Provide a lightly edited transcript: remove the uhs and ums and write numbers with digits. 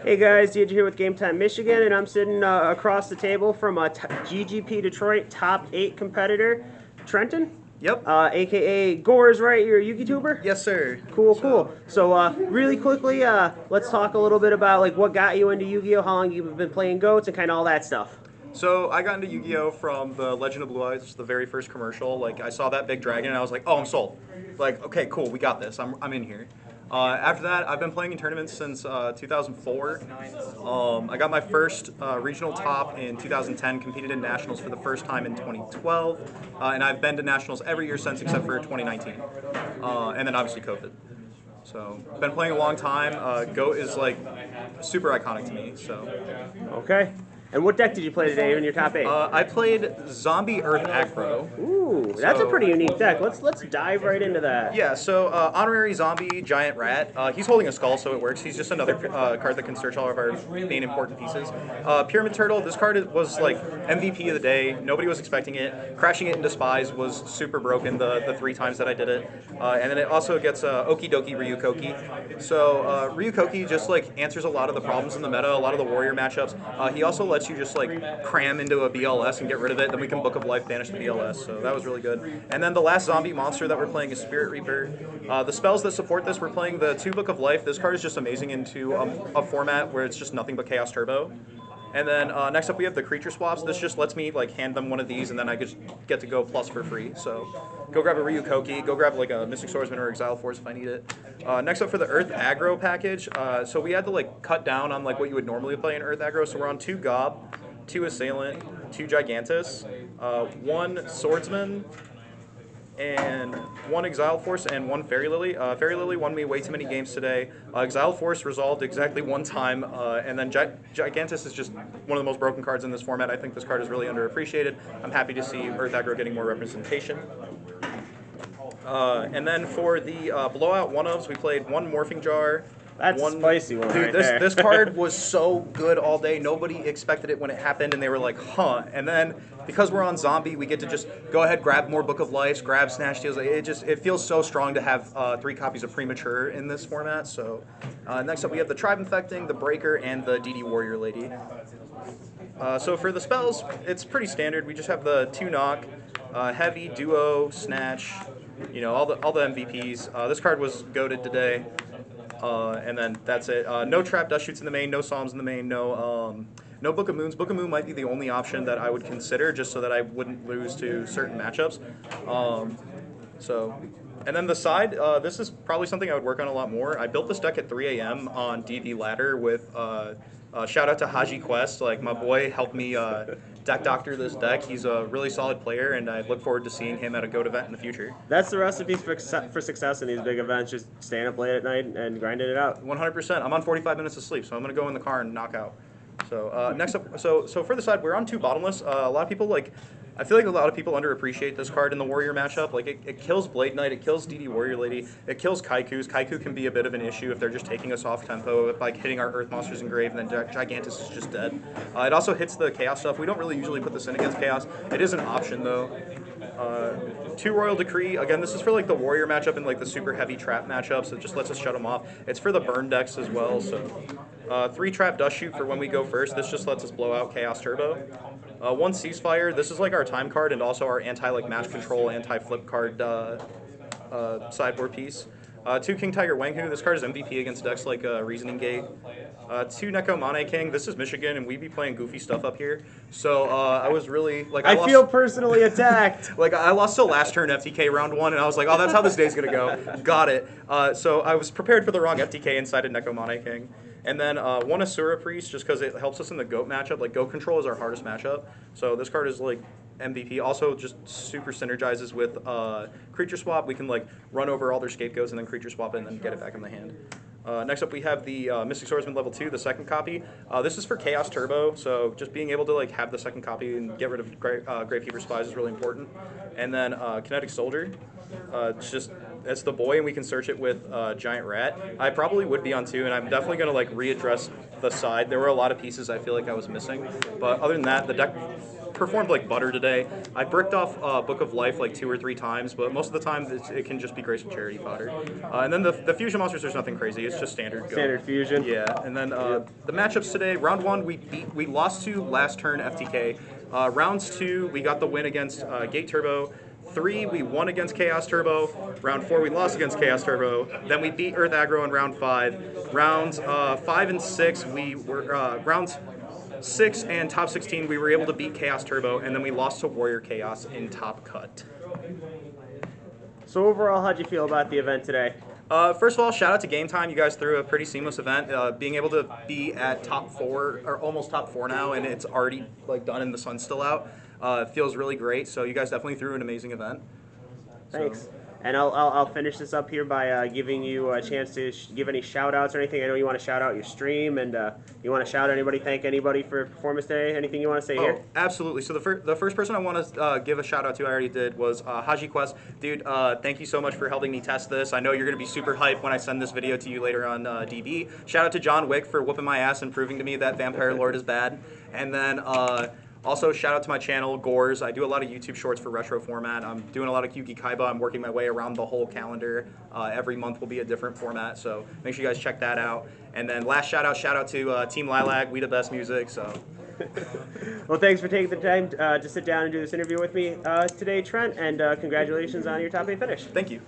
Hey guys, DJ here with GameTime Michigan, and I'm sitting across the table from a GGP Detroit top 8 competitor, Trenton. Yep. AKA Gore's, right? You're a YouTuber? Yes, sir. Cool. So really quickly, let's talk a little bit about like what got you into Yu-Gi-Oh, how long you've been playing Goats, and kind of all that stuff. So I got into Yu-Gi-Oh from the Legend of Blue Eyes, the very first commercial. Like I saw that big dragon and I was like, oh, I'm sold. Like, okay, cool, we got this. I'm in here. After that, I've been playing in tournaments since 2004. I got my first regional top in 2010, competed in nationals for the first time in 2012, and I've been to nationals every year since except for 2019, and then obviously COVID. So, been playing a long time. Goat is like super iconic to me. So, Okay. And what deck did you play today in your top 8? I played Zombie Earth Aggro. Ooh, that's a pretty unique deck. Let's dive right into that. Yeah, so Honorary Zombie Giant Rat. He's holding a skull, so it works. He's just another card that can search all of our main important pieces. Pyramid Turtle. This card was like MVP of the day. Nobody was expecting it. Crashing it into Spies was super broken the 3 times that I did it. And then it also gets Okie Dokie Ryukoki. So Ryukoki just like answers a lot of the problems in the meta, a lot of the warrior matchups. He also lets you just like cram into a BLS and get rid of it. Then we can Book of Life banish the BLS. So that was really good. And then the last zombie monster that we're playing is Spirit Reaper. The spells that support this, we're playing the 2 Book of Life. This card is just amazing into a format where it's just nothing but Chaos Turbo. And then next up we have the creature swaps. This just lets me like hand them one of these and then I just get to go plus for free. So go grab a Ryukoki, go grab like a Mystic Swordsman or Exile Force if I need it. Next up for the Earth Aggro package. So we had to like cut down on like what you would normally play in Earth Aggro. So we're on 2 Gob, 2 Assailant, 2 Gigantus, 1 Swordsman, and 1 Exile Force and 1 Fairy Lily. Fairy Lily won me way too many games today. Exile Force resolved exactly 1 time, and then Gigantus is just one of the most broken cards in this format. I think this card is really underappreciated. I'm happy to see Earth Aggro getting more representation. And then for the blowout one-ofs, we played 1 Morphing Jar. That's a spicy one. Dude, right this card was so good all day. Nobody expected it when it happened, and they were like, huh. And then, because we're on Zombie, we get to just go ahead, grab more Book of Lives, grab Snatch Deals. It feels so strong to have 3 copies of Premature in this format. So, next up we have the Tribe Infecting, the Breaker, and the DD Warrior Lady. So for the spells, it's pretty standard. We just have the 2 Knock, Heavy, Duo, Snatch, you know, all the MVPs. This card was goated today. And then that's it. No Trap Dust Shoots in the main, no Psalms in the main, no Book of Moons. Book of Moon might be the only option that I would consider just so that I wouldn't lose to certain matchups. And then the side, this is probably something I would work on a lot more. I built this deck at 3 a.m. on DD Ladder with shout out to Haji Quest. Like my boy helped me deck doctor this deck. He's a really solid player, and I look forward to seeing him at a GOAT event in the future. That's the recipe for success in these big events, just staying up late at night and grinding it out. 100%. I'm on 45 minutes of sleep, so I'm going to go in the car and knock out. So next up, so for the side, we're on 2 Bottomless. A lot of people I feel like a lot of people underappreciate this card in the Warrior matchup. Like, it kills Blade Knight, it kills DD Warrior Lady, it kills Kaikus. Kaiku can be a bit of an issue if they're just taking us off tempo, like hitting our Earth Monsters in Grave, and then Gigantus is just dead. It also hits the Chaos stuff. We don't really usually put this in against Chaos. It is an option, though. 2 Royal Decree. Again, this is for like the Warrior matchup and like the super heavy trap matchup, so it just lets us shut them off. It's for the burn decks as well, so 3 Trap Dust Shoot for when we go first. This just lets us blow out Chaos Turbo. 1 Ceasefire. This is like our time card and also our anti match control, anti-flip card sideboard piece. 2 King Tiger Wanghu. This card is MVP against decks like Reasoning Gate. 2 Neko Mane King. This is Michigan, and we be playing goofy stuff up here. So I was really like I feel personally attacked. Like I lost to last turn FTK round 1, and I was like, oh, that's how this day's gonna go. Got it. So I was prepared for the wrong FTK inside of Neko Mane King. And then 1 Asura Priest, just because it helps us in the GOAT matchup. Like, GOAT control is our hardest matchup. So this card is, like, MVP. Also, just super synergizes with Creature Swap. We can, like, run over all their scapegoats and then Creature Swap it and then get it back in the hand. Next up, we have the Mystic Swordsman level 2, the second copy. This is for Chaos Turbo, so just being able to, like, have the second copy and get rid of Gravekeeper Spies is really important. And then Kinetic Soldier. It's the boy, and we can search it with Giant Rat. I probably would be on 2, and I'm definitely going to like readdress the side. There were a lot of pieces I feel like I was missing, but other than that, the deck performed like butter today. I bricked off Book of Life like 2 or 3 times, but most of the time it can just be graceful charity fodder. And then the fusion monsters, there's nothing crazy. It's just standard. Standard fusion. Yeah, and then the matchups today. Round 1 we lost to last turn FTK. Rounds 2 we got the win against Gate Turbo. 3 we won against Chaos Turbo. Round 4 we lost against Chaos Turbo. Then we beat Earth Aggro in round 5. Rounds 5 and 6 we were rounds 6 and top 16 we were able to beat Chaos Turbo, and then we lost to Warrior Chaos in top cut. So overall, how'd you feel about the event today? First of all, shout out to GameTime. You guys threw a pretty seamless event. Being able to be at top 4 or almost top 4 now, and it's already like done and the sun's still out, feels really great. So you guys definitely threw an amazing event. Thanks. And I'll finish this up here by giving you a chance to give any shout outs or anything. I know you want to shout out your stream, and you want to shout out anybody, thank anybody for performance today. Anything you want to say here? Absolutely. So the first person I want to give a shout out to, I already did, was Haji Quest. Dude, thank you so much for helping me test this. I know you're going to be super hyped when I send this video to you later on DB. Shout out to John Wick for whooping my ass and proving to me that Vampire Lord is bad. And then also, shout out to my channel, Gores. I do a lot of YouTube shorts for retro format. I'm doing a lot of Yugi Kaiba. I'm working my way around the whole calendar. Every month will be a different format, so make sure you guys check that out. And then last shout out to Team Lilac. We the best music, so. Well, thanks for taking the time to sit down and do this interview with me today, Trent, and congratulations on your top 8 finish. Thank you.